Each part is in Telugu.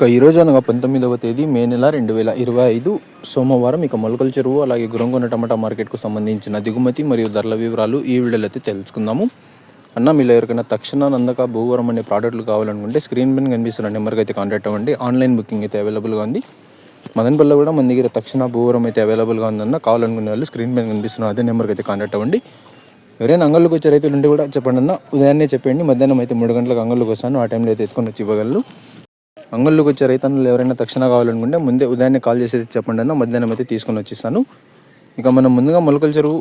ఈరోజు అనగా 19వ తేదీ మే నెల 2025 సోమవారం మొలకల చెరువు అలాగే గురంగొండ టమాటా మార్కెట్కు సంబంధించిన దిగుమతి మరియు ధరల వివరాలు ఈ వీడియోలో అయితే తెలుసుకుందాము. అన్న మీలో ఎవరికైనా తక్షణ నందక భూవరం అనే ప్రోడక్ట్లు కావాలనుకుంటే స్క్రీన్ పైన కనిపిస్తున్న నెంబర్కి అయితే కాంటాక్ట్ అవ్వండి. ఆన్లైన్ బుకింగ్ అయితే అవైలబుల్గా ఉంది. మదనపల్లిలో కూడా మన దగ్గర తక్షణ భూవరం అయితే అవైలబుల్గా ఉందన్న. కావాలనుకునే వాళ్ళు స్క్రీన్ పైన కనిపిస్తున్న అదే నెంబర్కి అయితే కాంటాక్ట్ అవ్వండి. ఎవరైనా అంగళ్ళకి వచ్చే రైతులు ఉంటే కూడా చెప్పండి అన్న. ఉదయాన్నే చెప్పండి, మధ్యాహ్నం అయితే 3 గంటలకు అంగళ్ళకి వస్తాను. ఆ టైంలో అయితే ఎత్తుకొని వచ్చి ఇవ్వగలరు. అంగళ్ళకి వచ్చే రైతన్నులు ఎవరైనా తక్షణ కావాలనుకుంటే ముందే ఉదయాన్నే కాల్ చేసి చెప్పండి అన్న. మధ్యాహ్నం అయితే తీసుకొని వచ్చేస్తాను. మనం ముందుగా మొలకల చెరువు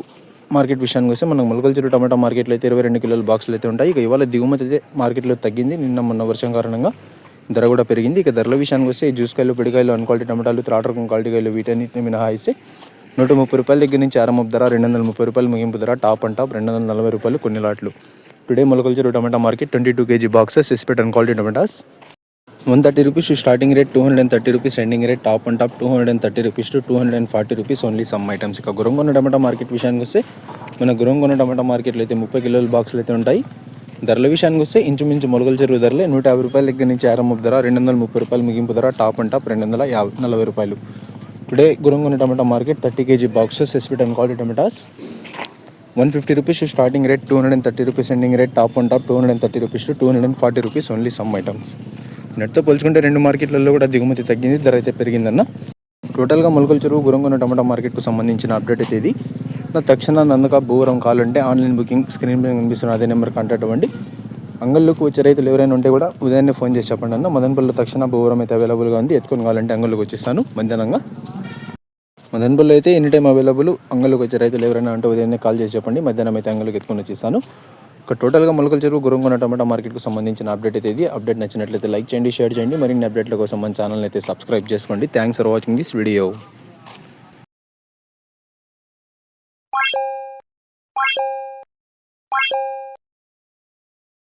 మార్కెట్ విషయానికి వస్తే మనకు మొలకల చెరువు టమాటా మార్కెట్లో అయితే 22 కిలోల బాక్సులు అయితే ఉంటాయి. ఇవాళ దిగుమతి అయితే మార్కెట్లో తగ్గింది. నిన్న మొన్న వర్షం కారణంగా ధర కూడా పెరిగింది. ధరల విషయానికి వస్తే జ్యూస్ కాయలు, పిడికాయలు, అన్క్వాలిటీ టమాటాలు, త్రాట్ రకం క్వాలిటీ కాయలు వీటన్నిటిని మినహాయిస్తే 130 రూపాయల దగ్గర నుంచి ఆరంభ ధర, 230 రూపాయలు ముగింపు ధర, టాప్ అండ్ టాప్ 240 రూపాయలు కొన్ని లాట్లు. Today Molakala Cheruvu tomato market 22 kg boxes ఎస్పెట్ and quality tomatoes 130 rupees starting rate, 230 rupees ending rate, top and top 230 rupees to 240 rupees only some items. Gurramkonda tomato market విషయానికి వస్తే మన గురంగొండ టమాటా మార్కెట్లో అయితే 30 కిలోల బాక్సులు అయితే ఉంటాయి. ధరల విషయానికి వస్తే ఇంచుమించు మొలకల చెరువు ధరలే 150 రూపాయల దగ్గర నుంచి ఆరంభ ధర, 230 రూపాయలు ముగింపు ధర, టాప్ అండ్ టాప్ 240 రూపాయలు. Today Gurramkonda tomato market 30 kg boxes ఎస్పెట్ and quality tomatoes 150 rupees starting rate, 230 rupees ending rate, top and top 230 rupees to 240 rupees only some items. నెట్తో పోల్చుకుంటే రెండు మార్కెట్లలో కూడా దిగుమతి తగ్గింది, ధర అయితే పెరిగిందన్న. టోటల్గా మొలకల చెరువు గురంగొండ టమాటా మార్కెట్కు సంబంధించిన అప్డేట్ అయితే ఇది. తక్షణ నందక భూవరం కావాలంటే ఆన్లైన్ బుకింగ్ స్క్రీన్ పైన కనిపిస్తున్న అదే నెంబర్ కాంటాక్ట్ అవ్వండి. అంగళ్ళకు వచ్చే రైతులు ఎవరైనా ఉంటే కూడా ఉదయాన్నే ఫోన్ చేసి చెప్పండి అన్న. మదనపల్లిలో తక్షణ భూవరం అయితే అవైలబుల్గా ఉంది. ఎత్తుకొని కావాలంటే అంగళ్ళకి వచ్చేస్తాను మధ్యాహ్నంగా. మదనపల్లి అయితే ఎనీ టైం అవైలబుల్. అంగళ్ళకి వచ్చే రైతులు ఎవరైనా ఉంటే ఉదయాన్నే కాల్ చేసి చెప్పండి, మధ్యాహ్నం అయితే అంగళ్ళకి ఎత్తుకొని వచ్చేస్తాను. టోటల్గా మొలకల చెరువు గురంగొండ టమాటా మార్కెట్కు సంబంధించిన అప్డేట్ అయితే ఇది. అప్డేట్ నచ్చినట్లయితే లైక్ చేయండి, షేర్ చేయండి. మరిన్ని అప్డేట్ల కోసం మన ఛానల్ అయితే సబ్స్క్రైబ్ చేసుకోండి. Thanks for watching this video.